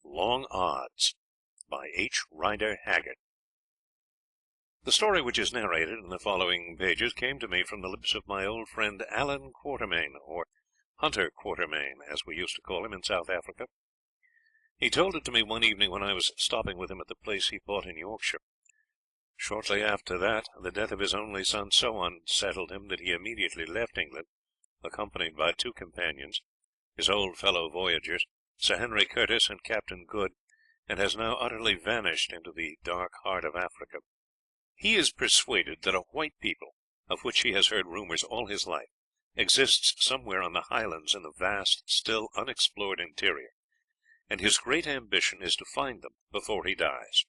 Long Odds by H. Rider Haggard. The story which is narrated in the following pages came to me from the lips of my old friend Allan Quatermain, or Hunter Quatermain, as we used to call him in South Africa. He told it to me one evening when I was stopping with him at the place he bought in Yorkshire. Shortly after that, the death of his only son so unsettled him that he immediately left England, accompanied by two companions, his old fellow voyagers, Sir Henry Curtis and Captain Good, and has now utterly vanished into the dark heart of Africa. He is persuaded that a white people, of which he has heard rumours all his life, exists somewhere on the highlands in the vast, still unexplored interior, and his great ambition is to find them before he dies.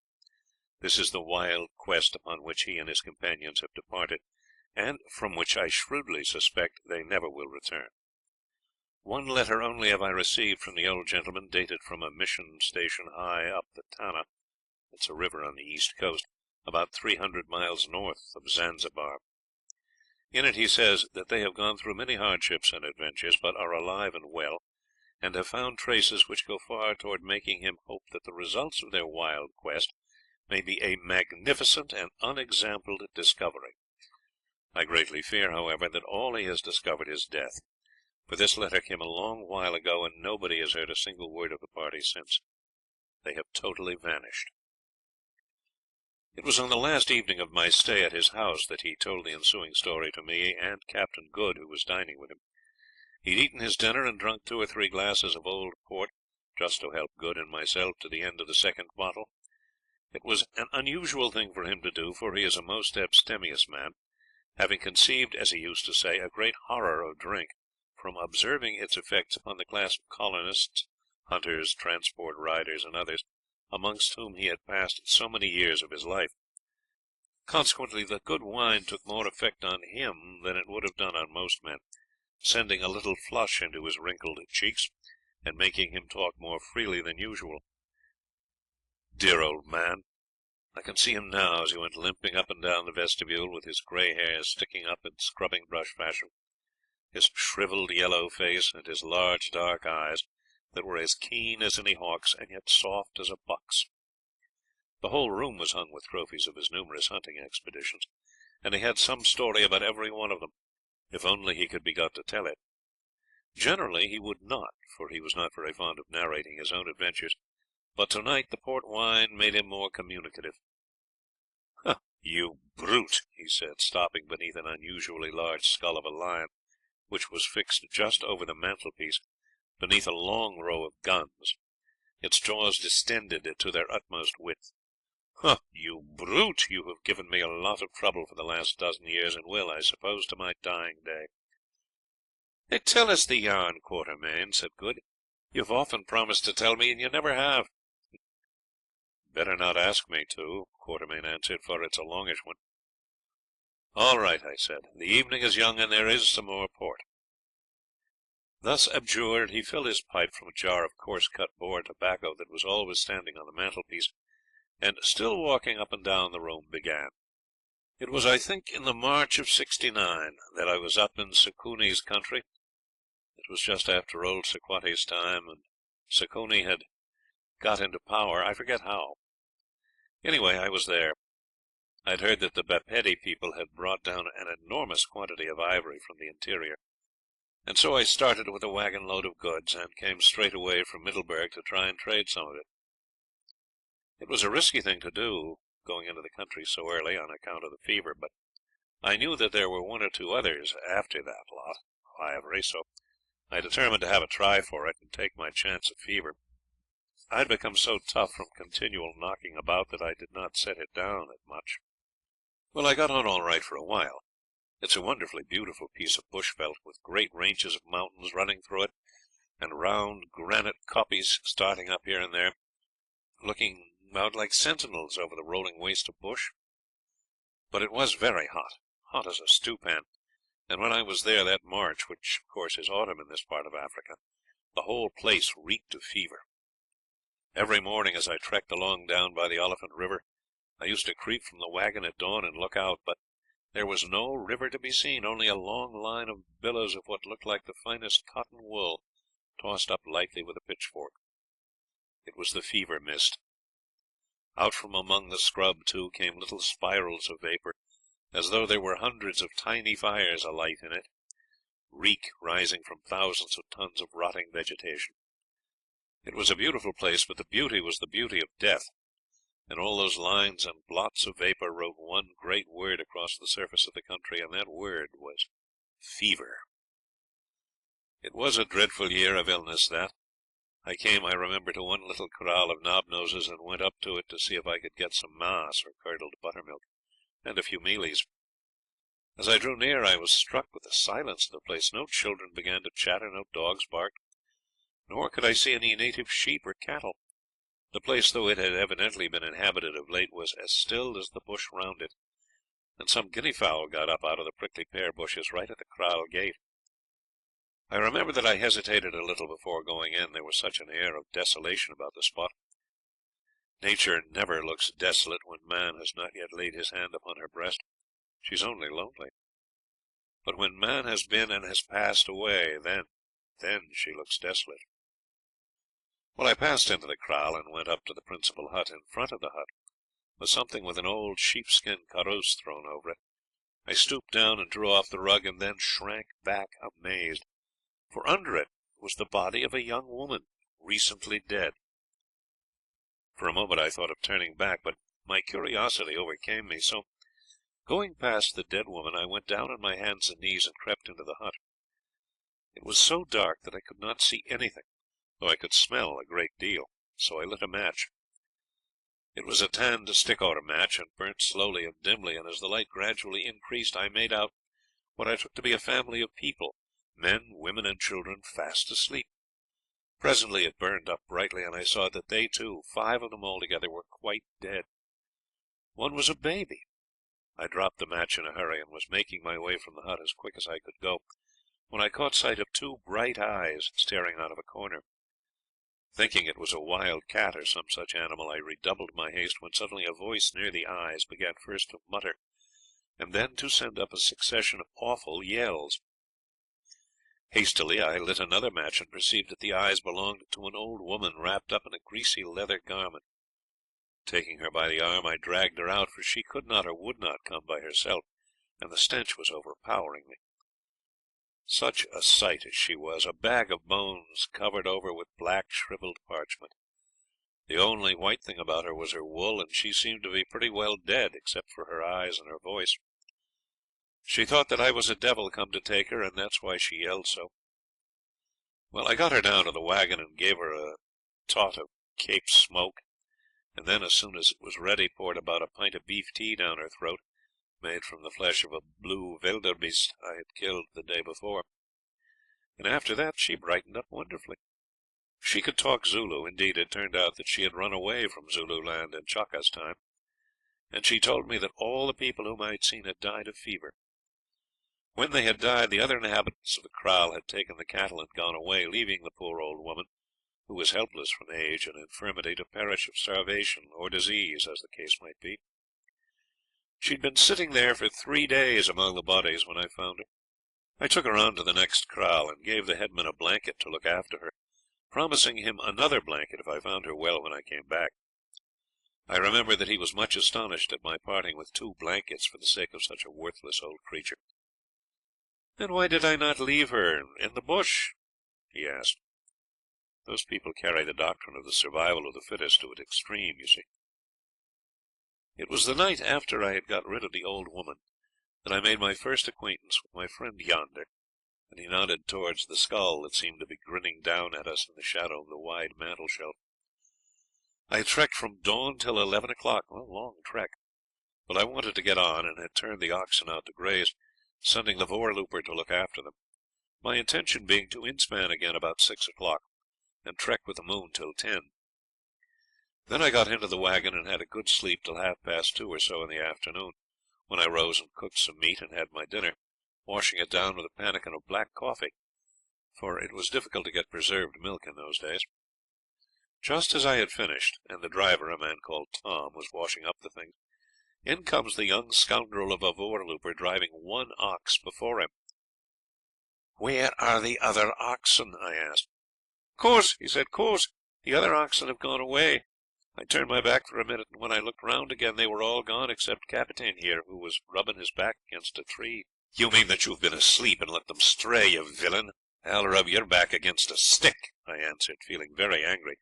This is the wild quest upon which he and his companions have departed, and from which I shrewdly suspect they never will return. One letter only have I received from the old gentleman, dated from a mission station high up the Tana. It's a river on the east coast, about 300 miles north of Zanzibar. In it he says that they have gone through many hardships and adventures, but are alive and well, and have found traces which go far toward making him hope that the results of their wild quest may be a magnificent and unexampled discovery. I greatly fear, however, that all he has discovered is death, for this letter came a long while ago, and nobody has heard a single word of the party since. They have totally vanished. It was on the last evening of my stay at his house that he told the ensuing story to me and Captain Good, who was dining with him. He'd eaten his dinner and drunk 2 or 3 glasses of old port, just to help Good and myself to the end of the second bottle. It was an unusual thing for him to do, for he is a most abstemious man, having conceived, as he used to say, a great horror of drink, from observing its effects upon the class of colonists, hunters, transport riders, and others, amongst whom he had passed so many years of his life. Consequently, the good wine took more effect on him than it would have done on most men, sending a little flush into his wrinkled cheeks, and making him talk more freely than usual. Dear old man! I can see him now as he went limping up and down the vestibule, with his grey hair sticking up in scrubbing brush fashion, his shrivelled yellow face, and his large dark eyes, that were as keen as any hawk's, and yet soft as a buck's. The whole room was hung with trophies of his numerous hunting expeditions, and he had some story about every one of them, if only he could be got to tell it. Generally he would not, for he was not very fond of narrating his own adventures, but tonight the port wine made him more communicative. "You brute!" he said, stopping beneath an unusually large skull of a lion, which was fixed just over the mantelpiece, beneath a long row of guns, its jaws distended to their utmost width. "You brute! You have given me a lot of trouble for the last dozen years, and will, I suppose, to my dying day." "Tell us the yarn, Quatermain," said Good. "You've often promised to tell me, and you never have." "Better not ask me to," Quatermain answered, "for it's a longish one." "All right," I said. "The evening is young, and there is some more port." Thus abjured, he filled his pipe from a jar of coarse-cut Boer tobacco that was always standing on the mantelpiece, and, still walking up and down the room, began. "It was, I think, in the March of '69 that I was up in Sekuni's country. It was just after old Sequati's time, and Sekuni had got into power, I forget how. Anyway, I was there. I'd heard that the Bapedi people had brought down an enormous quantity of ivory from the interior, and so I started with a wagon load of goods, and came straight away from Middelburg to try and trade some of it. It was a risky thing to do, going into the country so early, on account of the fever, but I knew that there were 1 or 2 others after that lot of ivory, so I determined to have a try for it, and take my chance of fever. I'd become so tough from continual knocking about that I did not set it down at much. Well, I got on all right for a while. It's a wonderfully beautiful piece of bush veldt, with great ranges of mountains running through it, and round granite koppies starting up here and there, looking out like sentinels over the rolling waste of bush. But it was very hot, hot as a stewpan, and when I was there that March, which of course is autumn in this part of Africa, the whole place reeked of fever. Every morning as I trekked along down by the Elephant River, I used to creep from the wagon at dawn and look out, but there was no river to be seen, only a long line of billows of what looked like the finest cotton wool, tossed up lightly with a pitchfork. It was the fever mist. Out from among the scrub, too, came little spirals of vapour, as though there were hundreds of tiny fires alight in it, reek rising from thousands of tons of rotting vegetation. It was a beautiful place, but the beauty was the beauty of death, and all those lines and blots of vapour wrote one great word across the surface of the country, and that word was fever. It was a dreadful year of illness, that. I came, I remember, to one little kraal of knobnoses, and went up to it to see if I could get some maas, or curdled buttermilk, and a few mealies. As I drew near, I was struck with the silence of the place. No children began to chatter, no dogs barked, nor could I see any native sheep or cattle. The place, though it had evidently been inhabited of late, was as still as the bush round it, and some guinea fowl got up out of the prickly pear bushes right at the kraal gate. I remember that I hesitated a little before going in, there was such an air of desolation about the spot. Nature never looks desolate when man has not yet laid his hand upon her breast. She's only lonely. But when man has been and has passed away, then she looks desolate. Well, I passed into the kraal and went up to the principal hut. In front of the hut was something with an old sheepskin karoos thrown over it. I stooped down and drew off the rug, and then shrank back amazed, for under it was the body of a young woman, recently dead. For a moment I thought of turning back, but my curiosity overcame me, so, going past the dead woman, I went down on my hands and knees and crept into the hut. It was so dark that I could not see anything, though I could smell a great deal, so I lit a match. It was a tanned stick-outer match, and burnt slowly and dimly, and as the light gradually increased, I made out what I took to be a family of people, men, women, and children, fast asleep. Presently it burned up brightly, and I saw that they too, 5 of them altogether, were quite dead. One was a baby. I dropped the match in a hurry, and was making my way from the hut as quick as I could go, when I caught sight of 2 bright eyes staring out of a corner. Thinking it was a wild cat or some such animal, I redoubled my haste, when suddenly a voice near the eyes began first to mutter, and then to send up a succession of awful yells. Hastily I lit another match, and perceived that the eyes belonged to an old woman wrapped up in a greasy leather garment. Taking her by the arm, I dragged her out, for she could not or would not come by herself, and the stench was overpowering me. Such a sight as she was, a bag of bones covered over with black shriveled parchment. The only white thing about her was her wool, and she seemed to be pretty well dead, except for her eyes and her voice. She thought that I was a devil come to take her, and that's why she yelled so. Well, I got her down to the wagon, and gave her a tot of Cape smoke, and then, as soon as it was ready, poured about a pint of beef tea down her throat, made from the flesh of a blue wildebeest I had killed the day before, and after that she brightened up wonderfully. She could talk Zulu. Indeed, it turned out that she had run away from Zululand in Chaka's time, and she told me that all the people whom I had seen had died of fever. When they had died, the other inhabitants of the kraal had taken the cattle and gone away, leaving the poor old woman, who was helpless from age and infirmity, to perish of starvation or disease, as the case might be. She had been sitting there for 3 days among the bodies when I found her. I took her on to the next kraal, and gave the headman a blanket to look after her, promising him another blanket if I found her well when I came back. I remember that he was much astonished at my parting with 2 blankets for the sake of such a worthless old creature. "And why did I not leave her in the bush?" he asked. Those people carry the doctrine of the survival of the fittest to its extreme, you see. It was the night after I had got rid of the old woman that I made my first acquaintance with my friend yonder, and he nodded towards the skull that seemed to be grinning down at us in the shadow of the wide mantel-shelf. I had trekked from dawn till 11 o'clock, a long trek, but I wanted to get on, and had turned the oxen out to graze, sending the voorlooper to look after them, my intention being to inspan again about 6 o'clock, and trek with the moon till 10. Then I got into the wagon and had a good sleep till 2:30 or so in the afternoon, when I rose and cooked some meat and had my dinner, washing it down with a pannikin of black coffee, for it was difficult to get preserved milk in those days. Just as I had finished, and the driver, a man called Tom, was washing up the things, in comes the young scoundrel of a voorlooper, driving 1 ox before him. "Where are the other oxen?" I asked. "Course," he said, "course. The other oxen have gone away. I turned my back for a minute, and when I looked round again they were all gone except Captain here, who was rubbing his back against a tree." "You mean that you have been asleep and let them stray, you villain. I'll rub your back against a stick," I answered, feeling very angry,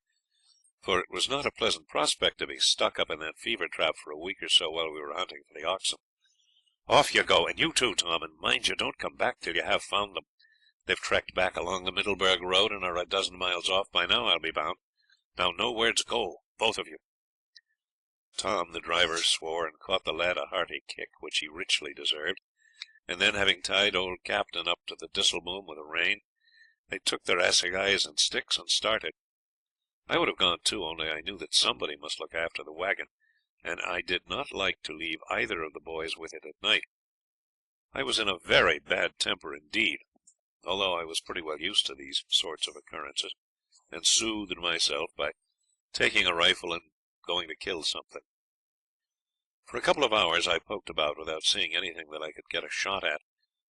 for it was not a pleasant prospect to be stuck up in that fever trap for a week or so while we were hunting for the oxen. "Off you go, and you too, Tom, and mind you don't come back till you have found them. They've trekked back along the Middleburg road and are a dozen miles off by now, I'll be bound. Now no words, go, both of you." Tom, the driver, swore, and caught the lad a hearty kick, which he richly deserved, and then, having tied old Captain up to the disselboom with a rein, they took their assegais and sticks and started. I would have gone too, only I knew that somebody must look after the wagon, and I did not like to leave either of the boys with it at night. I was in a very bad temper indeed, although I was pretty well used to these sorts of occurrences, and soothed myself by taking a rifle and going to kill something. For a couple of hours I poked about without seeing anything that I could get a shot at,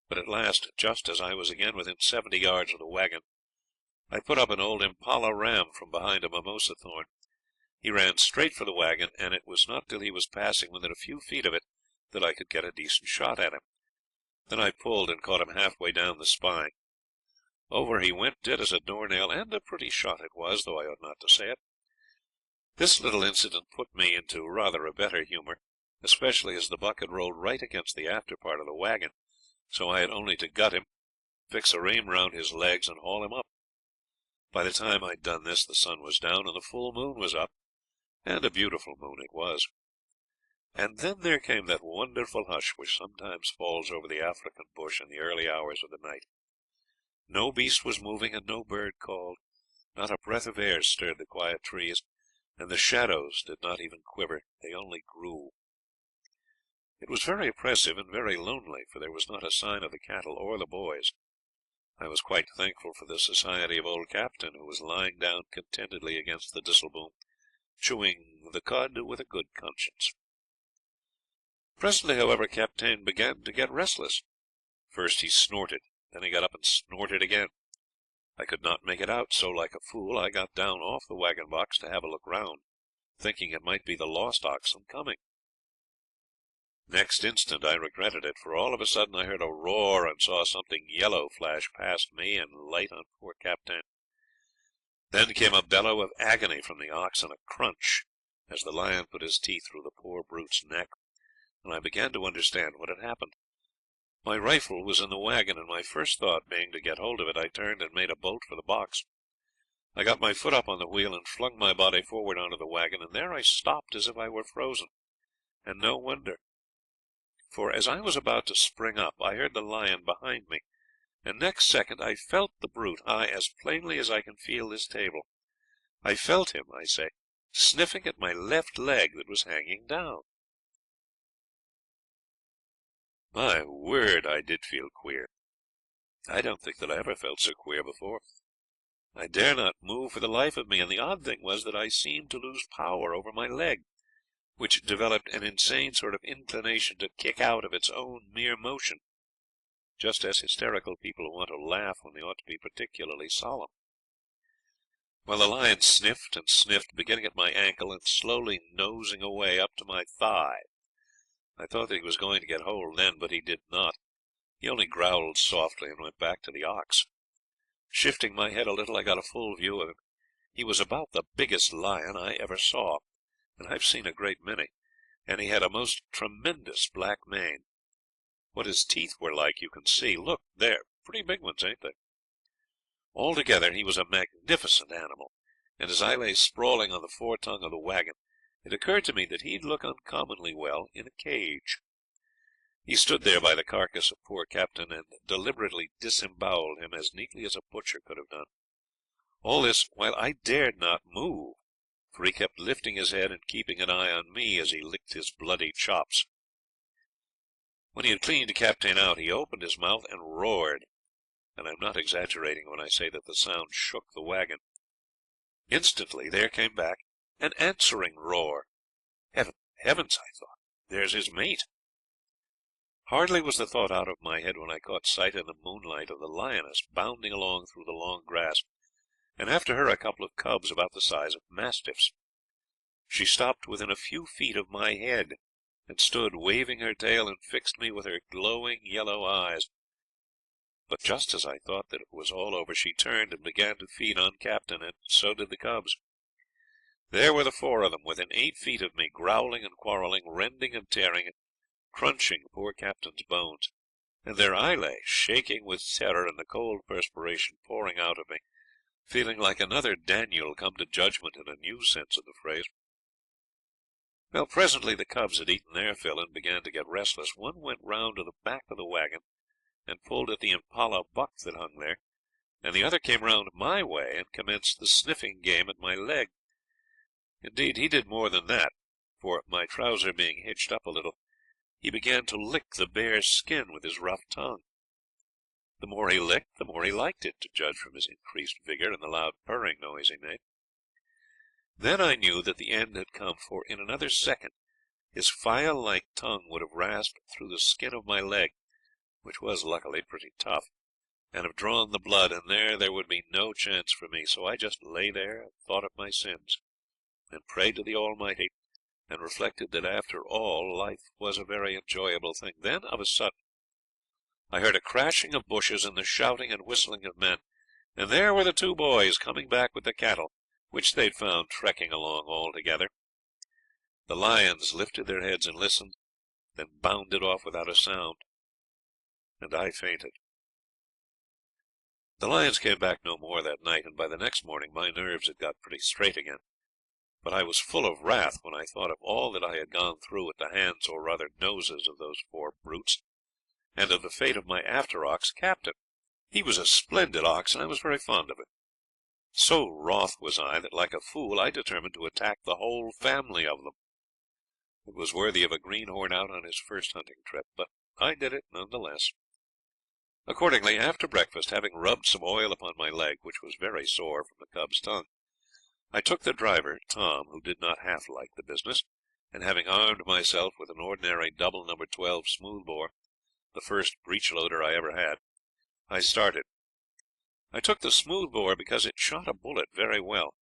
but at last, just as I was again within 70 yards of the wagon, I put up an old impala ram from behind a mimosa thorn. He ran straight for the wagon, and it was not till he was passing within a few feet of it that I could get a decent shot at him. Then I pulled and caught him halfway down the spine. Over he went, dead as a doornail, and a pretty shot it was, though I ought not to say it. This little incident put me into rather a better humour, especially as the buck had rolled right against the after part of the wagon, so I had only to gut him, fix a rein round his legs, and haul him up. By the time I'd done this the sun was down and the full moon was up, and a beautiful moon it was. And then there came that wonderful hush which sometimes falls over the African bush in the early hours of the night. No beast was moving and no bird called. Not a breath of air stirred the quiet trees, and the shadows did not even quiver, they only grew. It was very oppressive and very lonely, for there was not a sign of the cattle or the boys. I was quite thankful for the society of old Captain, who was lying down contentedly against the disselboom, chewing the cud with a good conscience. Presently, however, Captain began to get restless. First he snorted, then he got up and snorted again. I could not make it out, so like a fool I got down off the wagon box to have a look round, thinking it might be the lost oxen coming. Next instant I regretted it, for all of a sudden I heard a roar and saw something yellow flash past me and light on poor Captain. Then came a bellow of agony from the ox and a crunch as the lion put his teeth through the poor brute's neck, and I began to understand what had happened. My rifle was in the wagon, and my first thought being to get hold of it, I turned and made a bolt for the box. I got my foot up on the wheel and flung my body forward onto the wagon, and there I stopped as if I were frozen, and no wonder. For as I was about to spring up, I heard the lion behind me, and next second I felt the brute, aye, as plainly as I can feel this table. I felt him, I say, sniffing at my left leg that was hanging down. My word, I did feel queer. I don't think that I ever felt so queer before. I dare not move for the life of me, and the odd thing was that I seemed to lose power over my leg, which developed an insane sort of inclination to kick out of its own mere motion, just as hysterical people want to laugh when they ought to be particularly solemn. Well, the lion sniffed and sniffed, beginning at my ankle and slowly nosing away up to my thigh. I thought that he was going to get hold then, but he did not. He only growled softly and went back to the ox. Shifting my head a little, I got a full view of him. He was about the biggest lion I ever saw, and I've seen a great many, and he had a most tremendous black mane. What his teeth were like you can see. Look, there, pretty big ones, ain't they? Altogether he was a magnificent animal, and as I lay sprawling on the foretongue of the wagon, it occurred to me that he'd look uncommonly well in a cage. He stood there by the carcass of poor Captain, and deliberately disembowelled him as neatly as a butcher could have done. All this while I dared not move, for he kept lifting his head and keeping an eye on me as he licked his bloody chops. When he had cleaned Captain out, he opened his mouth and roared, and I'm not exaggerating when I say that the sound shook the wagon. Instantly there came back an answering roar. Heavens, I thought, there's his mate. Hardly was the thought out of my head when I caught sight in the moonlight of the lioness bounding along through the long grass, and after her a couple of cubs about the size of mastiffs. She stopped within a few feet of my head, and stood waving her tail and fixed me with her glowing yellow eyes. But just as I thought that it was all over, she turned and began to feed on Captain, and so did the cubs. There were the four of them, within 8 feet of me, growling and quarrelling, rending and tearing, and crunching poor Captain's bones, and there I lay, shaking with terror and the cold perspiration pouring out of me, feeling like another Daniel come to judgment in a new sense of the phrase. Well, presently the cubs had eaten their fill and began to get restless. One went round to the back of the wagon and pulled at the impala buck that hung there, and the other came round my way and commenced the sniffing game at my leg. Indeed, he did more than that, for, my trouser being hitched up a little, he began to lick the bear's skin with his rough tongue. The more he licked, the more he liked it, to judge from his increased vigour and the loud purring noise he made. Then I knew that the end had come, for in another second his file-like tongue would have rasped through the skin of my leg, which was luckily pretty tough, and have drawn the blood, and there would be no chance for me. So I just lay there and thought of my sins, and prayed to the Almighty, and reflected that after all life was a very enjoyable thing. Then of a sudden I heard a crashing of bushes and the shouting and whistling of men, and there were the two boys coming back with the cattle, which they'd found trekking along all together. The lions lifted their heads and listened, then bounded off without a sound, and I fainted. The lions came back no more that night, and by the next morning my nerves had got pretty straight again. But I was full of wrath when I thought of all that I had gone through at the hands, or rather noses, of those four brutes, and of the fate of my after-ox, Captain. He was a splendid ox, and I was very fond of him. So wroth was I that, like a fool, I determined to attack the whole family of them. It was worthy of a greenhorn out on his first hunting trip, but I did it none the less. Accordingly, after breakfast, having rubbed some oil upon my leg, which was very sore from the cub's tongue, I took the driver, Tom, who did not half like the business, and having armed myself with an ordinary double No. 12 smooth-bore, the first breech-loader I ever had, I started. I took the smooth-bore because it shot a bullet very well,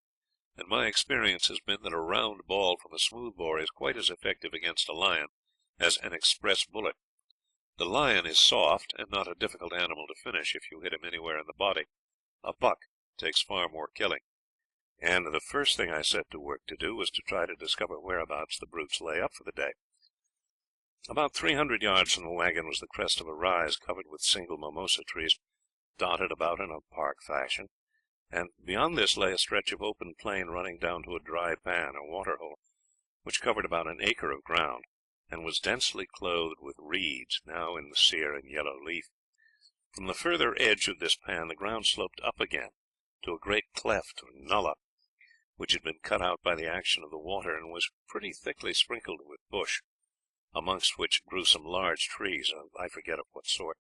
and my experience has been that a round ball from a smooth-bore is quite as effective against a lion as an express bullet. The lion is soft, and not a difficult animal to finish if you hit him anywhere in the body. A buck takes far more killing, and the first thing I set to work to do was to try to discover whereabouts the brutes lay up for the day. About 300 yards from the wagon was the crest of a rise covered with single mimosa trees, dotted about in a park fashion, and beyond this lay a stretch of open plain running down to a dry pan or water-hole, which covered about an acre of ground, and was densely clothed with reeds, now in the sere and yellow leaf. From the further edge of this pan the ground sloped up again to a great cleft or nullah, which had been cut out by the action of the water, and was pretty thickly sprinkled with bush, amongst which grew some large trees, I forget of what sort.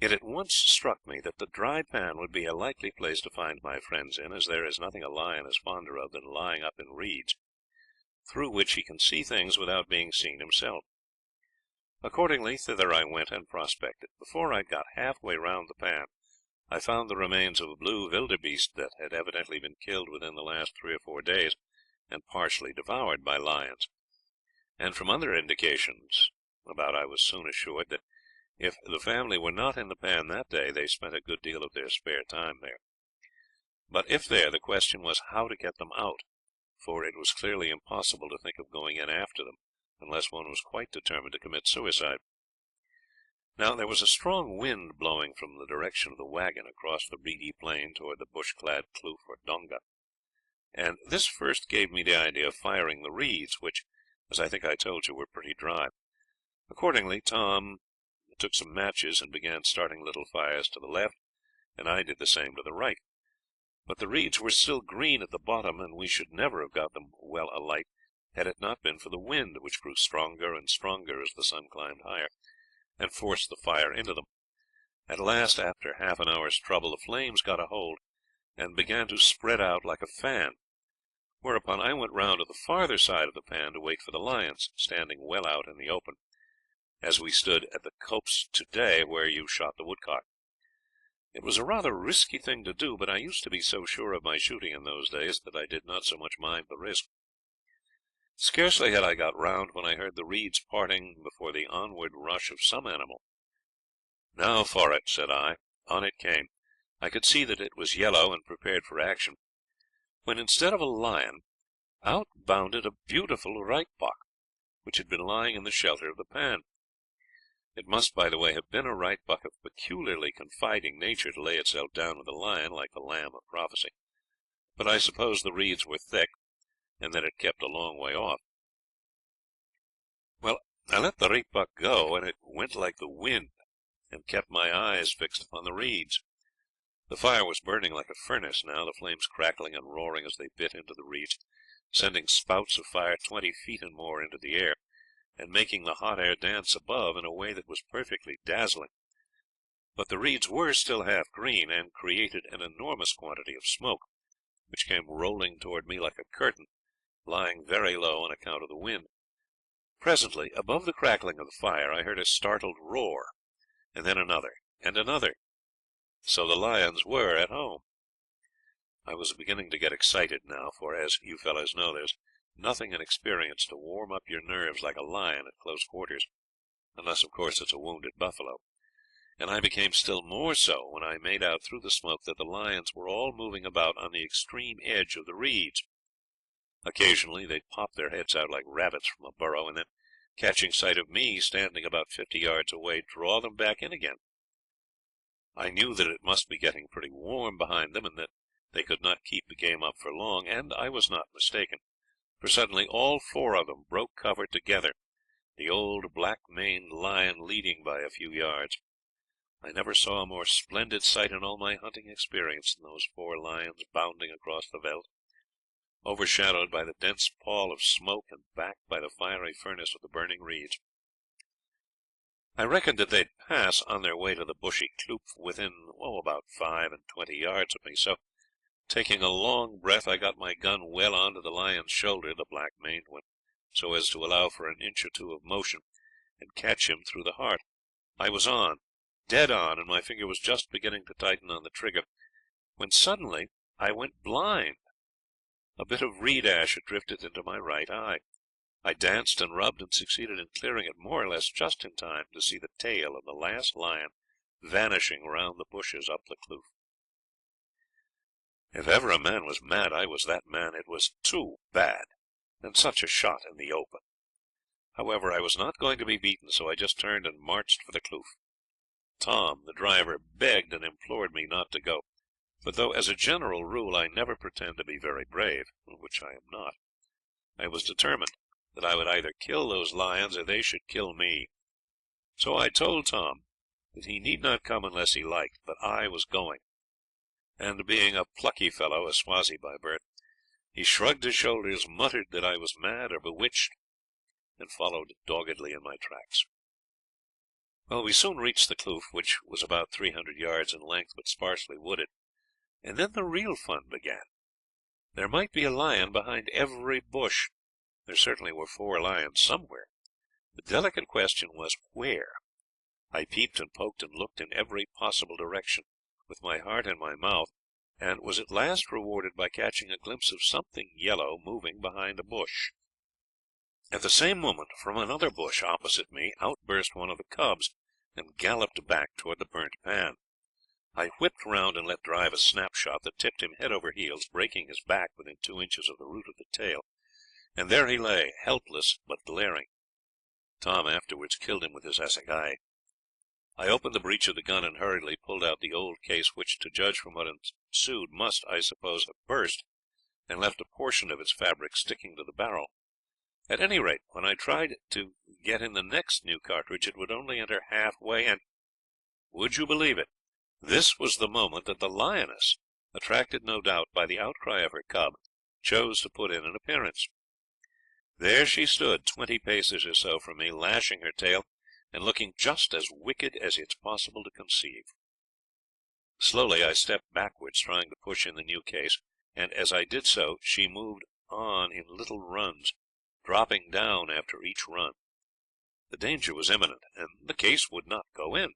It at once struck me that the dry pan would be a likely place to find my friends in, as there is nothing a lion is fonder of than lying up in reeds, through which he can see things without being seen himself. Accordingly, thither I went and prospected. Before I got halfway round the pan, I found the remains of a blue wildebeest that had evidently been killed within the last 3 or 4 days, and partially devoured by lions. And from other indications about, I was soon assured that if the family were not in the pan that day, they spent a good deal of their spare time there. But if there, the question was how to get them out, for it was clearly impossible to think of going in after them, unless one was quite determined to commit suicide. Now, there was a strong wind blowing from the direction of the wagon across the reedy plain toward the bush-clad kloof or donga, and this first gave me the idea of firing the reeds, which, as I think I told you, were pretty dry. Accordingly, Tom took some matches and began starting little fires to the left, and I did the same to the right. But the reeds were still green at the bottom, and we should never have got them well alight had it not been for the wind, which grew stronger and stronger as the sun climbed higher, and forced the fire into them. At last, after half an hour's trouble, the flames got a hold, and began to spread out like a fan, whereupon I went round to the farther side of the pan to wait for the lions, standing well out in the open, as we stood at the copse today where you shot the woodcock. It was a rather risky thing to do, but I used to be so sure of my shooting in those days that I did not so much mind the risk. Scarcely had I got round when I heard the reeds parting before the onward rush of some animal. "Now for it," said I. On it came. I could see that it was yellow and prepared for action, when instead of a lion, out bounded a beautiful reit buck, which had been lying in the shelter of the pan. It must, by the way, have been a reit buck of peculiarly confiding nature to lay itself down with a lion like the lamb of prophecy, but I suppose the reeds were thick, and that it kept a long way off. Well, I let the reit buck go, and it went like the wind, and kept my eyes fixed upon the reeds. The fire was burning like a furnace now, the flames crackling and roaring as they bit into the reeds, sending spouts of fire 20 feet and more into the air, and making the hot air dance above in a way that was perfectly dazzling. But the reeds were still half green, and created an enormous quantity of smoke, which came rolling toward me like a curtain, lying very low on account of the wind. Presently, above the crackling of the fire, I heard a startled roar, and then another, and another. So the lions were at home. I was beginning to get excited now, for, as you fellows know, there's nothing in experience to warm up your nerves like a lion at close quarters, unless, of course, it's a wounded buffalo. And I became still more so when I made out through the smoke that the lions were all moving about on the extreme edge of the reeds. Occasionally they'd pop their heads out like rabbits from a burrow, and then, catching sight of me standing about 50 yards away, draw them back in again. I knew that it must be getting pretty warm behind them, and that they could not keep the game up for long, and I was not mistaken, for suddenly all 4 of them broke cover together, the old black-maned lion leading by a few yards. I never saw a more splendid sight in all my hunting experience than those 4 lions bounding across the veldt, overshadowed by the dense pall of smoke and backed by the fiery furnace of the burning reeds. I reckoned that they'd pass on their way to the bushy kloof within, about 25 yards of me, so, taking a long breath, I got my gun well on to the lion's shoulder, the black-maned one, so as to allow for an inch or two of motion, and catch him through the heart. I was on, dead on, and my finger was just beginning to tighten on the trigger, when suddenly I went blind. A bit of reed ash had drifted into my right eye. I danced and rubbed, and succeeded in clearing it more or less just in time to see the tail of the last lion vanishing round the bushes up the kloof. If ever a man was mad, I was that man. It was too bad, and such a shot in the open. However, I was not going to be beaten, so I just turned and marched for the kloof. Tom, the driver, begged and implored me not to go, but though as a general rule I never pretend to be very brave, which I am not, I was determined that I would either kill those lions or they should kill me. So I told Tom that he need not come unless he liked, but I was going, and being a plucky fellow, a Swazi by birth, he shrugged his shoulders, muttered that I was mad or bewitched, and followed doggedly in my tracks. Well, we soon reached the kloof, which was about 300 yards in length, but sparsely wooded, and then the real fun began. There might be a lion behind every bush. There certainly were 4 lions somewhere. The delicate question was, where? I peeped and poked and looked in every possible direction, with my heart in my mouth, and was at last rewarded by catching a glimpse of something yellow moving behind a bush. At the same moment, from another bush opposite me, out burst one of the cubs, and galloped back toward the burnt pan. I whipped round and let drive a snapshot that tipped him head over heels, breaking his back within 2 inches of the root of the tail, and there he lay, helpless but glaring. Tom afterwards killed him with his assegai. I opened the breech of the gun and hurriedly pulled out the old case, which, to judge from what ensued, must, I suppose, have burst, and left a portion of its fabric sticking to the barrel. At any rate, when I tried to get in the next new cartridge, it would only enter halfway, and, would you believe it, this was the moment that the lioness, attracted no doubt by the outcry of her cub, chose to put in an appearance. There she stood, 20 paces or so from me, lashing her tail, and looking just as wicked as it's possible to conceive. Slowly I stepped backwards, trying to push in the new case, and as I did so she moved on in little runs, dropping down after each run. The danger was imminent, and the case would not go in.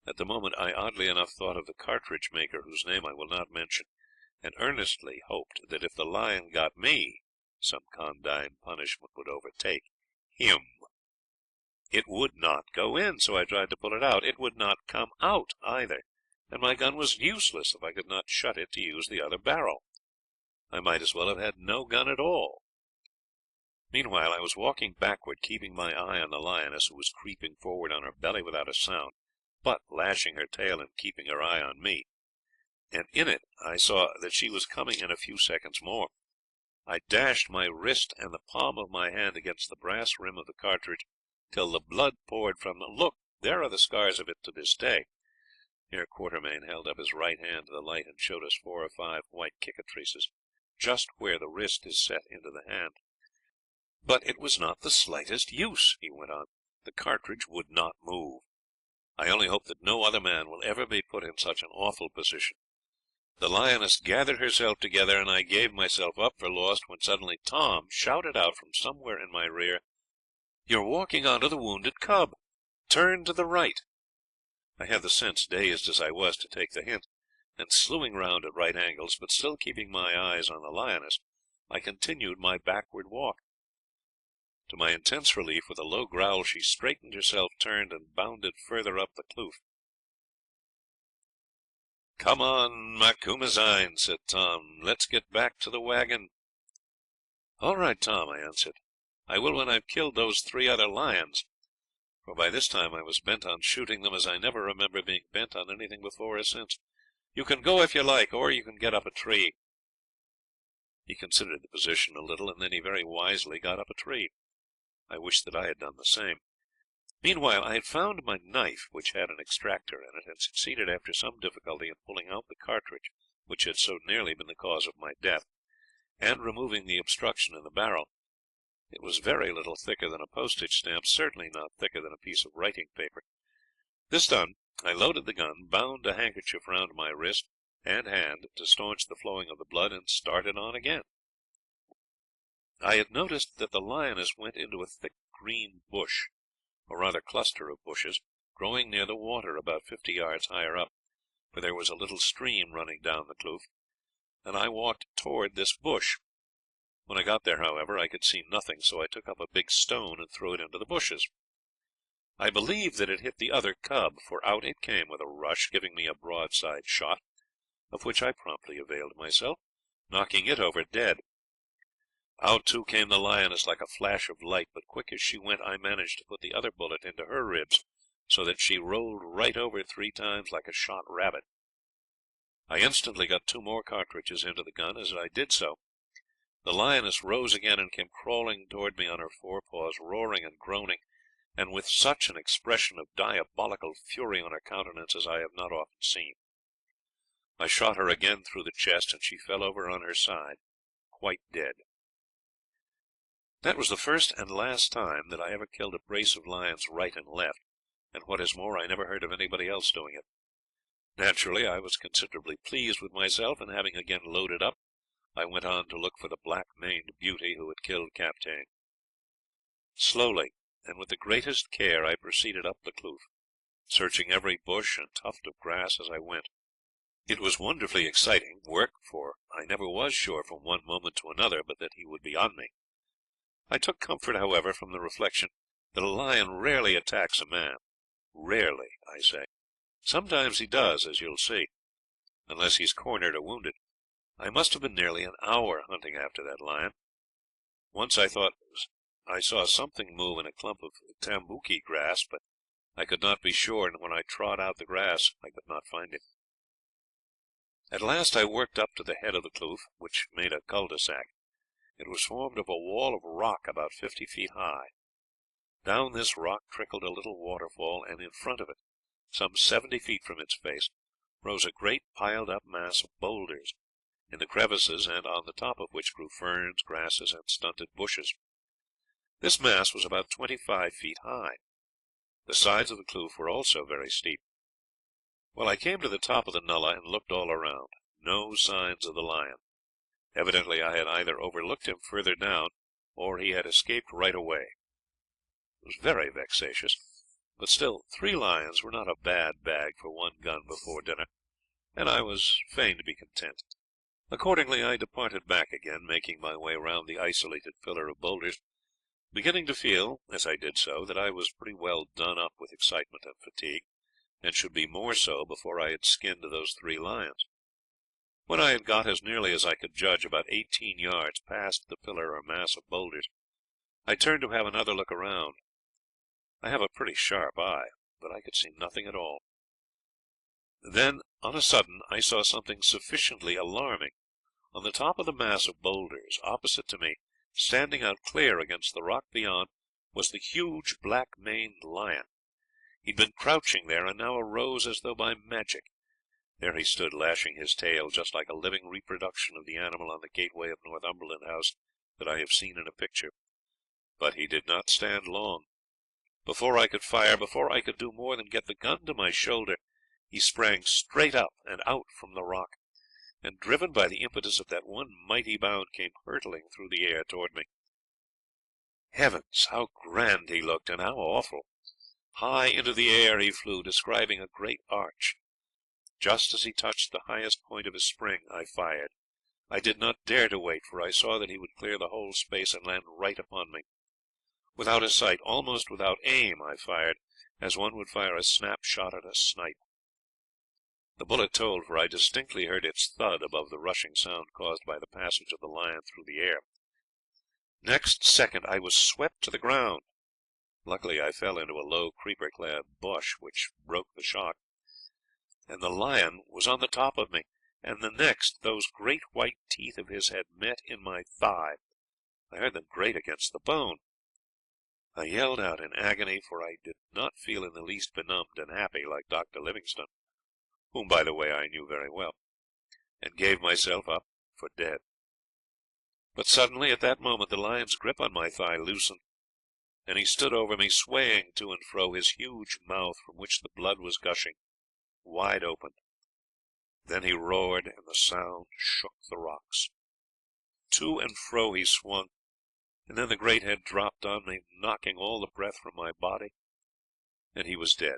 At the moment I oddly enough thought of the cartridge maker, whose name I will not mention, and earnestly hoped that if the lion got me, some condign punishment would overtake him. It would not go in, so I tried to pull it out. It would not come out either, and my gun was useless if I could not shut it to use the other barrel. I might as well have had no gun at all. Meanwhile I was walking backward, keeping my eye on the lioness, who was creeping forward on her belly without a sound, but lashing her tail and keeping her eye on me, and in it I saw that she was coming in a few seconds more. I dashed my wrist and the palm of my hand against the brass rim of the cartridge till the blood poured from them. Look, there are the scars of it to this day." Here Quatermain held up his right hand to the light and showed us 4 or 5 white cicatrices, just where the wrist is set into the hand. "But it was not the slightest use," he went on. "The cartridge would not move. I only hope that no other man will ever be put in such an awful position. The lioness gathered herself together, and I gave myself up for lost, when suddenly Tom shouted out from somewhere in my rear, 'You're walking on to the wounded cub. Turn to the right.' I had the sense, dazed as I was, to take the hint, and slewing round at right angles, but still keeping my eyes on the lioness, I continued my backward walk. To my intense relief, with a low growl, she straightened herself, turned, and bounded further up the kloof. "Come on, Macumazahn," said Tom, "let's get back to the wagon." "All right, Tom," I answered. "I will when I've killed those 3 other lions," for by this time I was bent on shooting them, as I never remember being bent on anything before or since. "You can go if you like, or you can get up a tree." He considered the position a little, and then he very wisely got up a tree. I wished that I had done the same. Meanwhile I had found my knife, which had an extractor in it, and succeeded after some difficulty in pulling out the cartridge which had so nearly been the cause of my death, and removing the obstruction in the barrel. It was very little thicker than a postage stamp, certainly not thicker than a piece of writing paper. This done, I loaded the gun, bound a handkerchief round my wrist and hand to staunch the flowing of the blood, and started on again. I had noticed that the lioness went into a thick green bush, or rather cluster of bushes, growing near the water about 50 yards higher up, for there was a little stream running down the kloof, and I walked toward this bush. When I got there, however, I could see nothing, so I took up a big stone and threw it into the bushes. I believe that it hit the other cub, for out it came with a rush, giving me a broadside shot, of which I promptly availed myself, knocking it over dead. Out, too, came the lioness like a flash of light, but quick as she went I managed to put the other bullet into her ribs, so that she rolled right over 3 times like a shot rabbit. I instantly got 2 more cartridges into the gun. As I did so, the lioness rose again and came crawling toward me on her 4 paws, roaring and groaning, and with such an expression of diabolical fury on her countenance as I have not often seen. I shot her again through the chest, and she fell over on her side, quite dead. That was the first and last time that I ever killed a brace of lions right and left, and what is more, I never heard of anybody else doing it. Naturally, I was considerably pleased with myself, and having again loaded up, I went on to look for the black-maned beauty who had killed Captain. Slowly, and with the greatest care, I proceeded up the kloof, searching every bush and tuft of grass as I went. It was wonderfully exciting work, for I never was sure from one moment to another but that he would be on me. I took comfort, however, from the reflection that a lion rarely attacks a man. Rarely, I say. Sometimes he does, as you'll see, unless he's cornered or wounded. I must have been nearly an hour hunting after that lion. Once I thought I saw something move in a clump of tambouki grass, but I could not be sure, and when I trod out the grass I could not find him. At last I worked up to the head of the kloof, which made a cul-de-sac. It was formed of a wall of rock about 50 feet high. Down this rock trickled a little waterfall, and in front of it, some 70 feet from its face, rose a great piled-up mass of boulders, in the crevices and on the top of which grew ferns, grasses, and stunted bushes. This mass was about 25 feet high. The sides of the kloof were also very steep. Well, I came to the top of the nullah and looked all around. No signs of the lion. Evidently I had either overlooked him further down, or he had escaped right away. It was very vexatious. but still 3 lions were not a bad bag for one gun before dinner, and I was fain to be content. Accordingly I departed back again, making my way round the isolated pillar of boulders, beginning to feel, as I did so, that I was pretty well done up with excitement and fatigue, and should be more so before I had skinned those 3 lions. When I had got, as nearly as I could judge, about 18 yards past the pillar or mass of boulders, I turned to have another look around. I have a pretty sharp eye, but I could see nothing at all. Then, on a sudden, I saw something sufficiently alarming. On the top of the mass of boulders, opposite to me, standing out clear against the rock beyond, was the huge black-maned lion. He'd been crouching there, and now arose as though by magic. There he stood, lashing his tail, just like a living reproduction of the animal on the gateway of Northumberland House that I have seen in a picture. But he did not stand long. Before I could fire, before I could do more than get the gun to my shoulder, he sprang straight up and out from the rock, and, driven by the impetus of that one mighty bound, came hurtling through the air toward me. Heavens, how grand he looked, and how awful! High into the air he flew, describing a great arch. Just as he touched the highest point of his spring, I fired. I did not dare to wait, for I saw that he would clear the whole space and land right upon me. Without a sight, almost without aim, I fired, as one would fire a snap shot at a snipe. The bullet told, for I distinctly heard its thud above the rushing sound caused by the passage of the lion through the air. Next second I was swept to the ground. Luckily I fell into a low creeper-clad bush, which broke the shock, and the lion was on the top of me, and the next those great white teeth of his had met in my thigh. I heard them grate against the bone. I yelled out in agony, for I did not feel in the least benumbed and happy like Dr. Livingstone, whom, by the way, I knew very well, and gave myself up for dead. But suddenly, at that moment, the lion's grip on my thigh loosened, and he stood over me, swaying to and fro, his huge mouth, from which the blood was gushing, wide open. Then he roared, and the sound shook the rocks. To and fro he swung, and then the great head dropped on me, knocking all the breath from my body, and he was dead.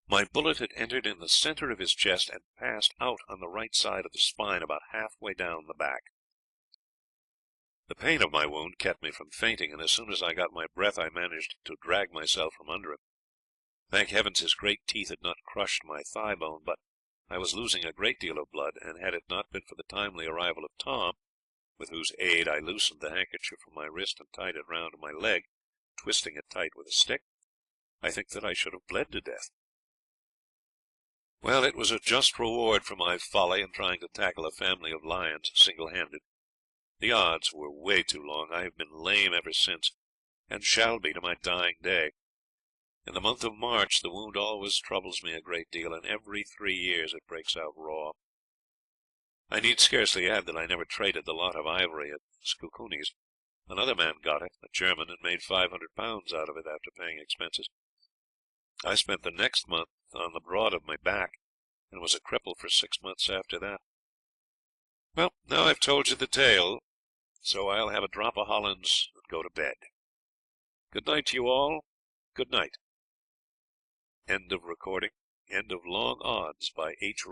My bullet had entered in the centre of his chest, and passed out on the right side of the spine, about halfway down the back. The pain of my wound kept me from fainting, and as soon as I got my breath I managed to drag myself from under him. Thank heavens his great teeth had not crushed my thigh bone, but I was losing a great deal of blood, and had it not been for the timely arrival of Tom, with whose aid I loosened the handkerchief from my wrist and tied it round my leg, twisting it tight with a stick, I think that I should have bled to death. Well, it was a just reward for my folly in trying to tackle a family of lions single-handed. The odds were way too long. I have been lame ever since, and shall be to my dying day. In the month of March the wound always troubles me a great deal, and every 3 years it breaks out raw. I need scarcely add that I never traded the lot of ivory at Skukuni's. Another man got it, a German, and made £500 out of it after paying expenses. I spent the next month on the broad of my back, and was a cripple for 6 months after that. Well, now I've told you the tale, so I'll have a drop of Hollands and go to bed. Good night to you all. Good night. End of recording. End of Long Odds by H.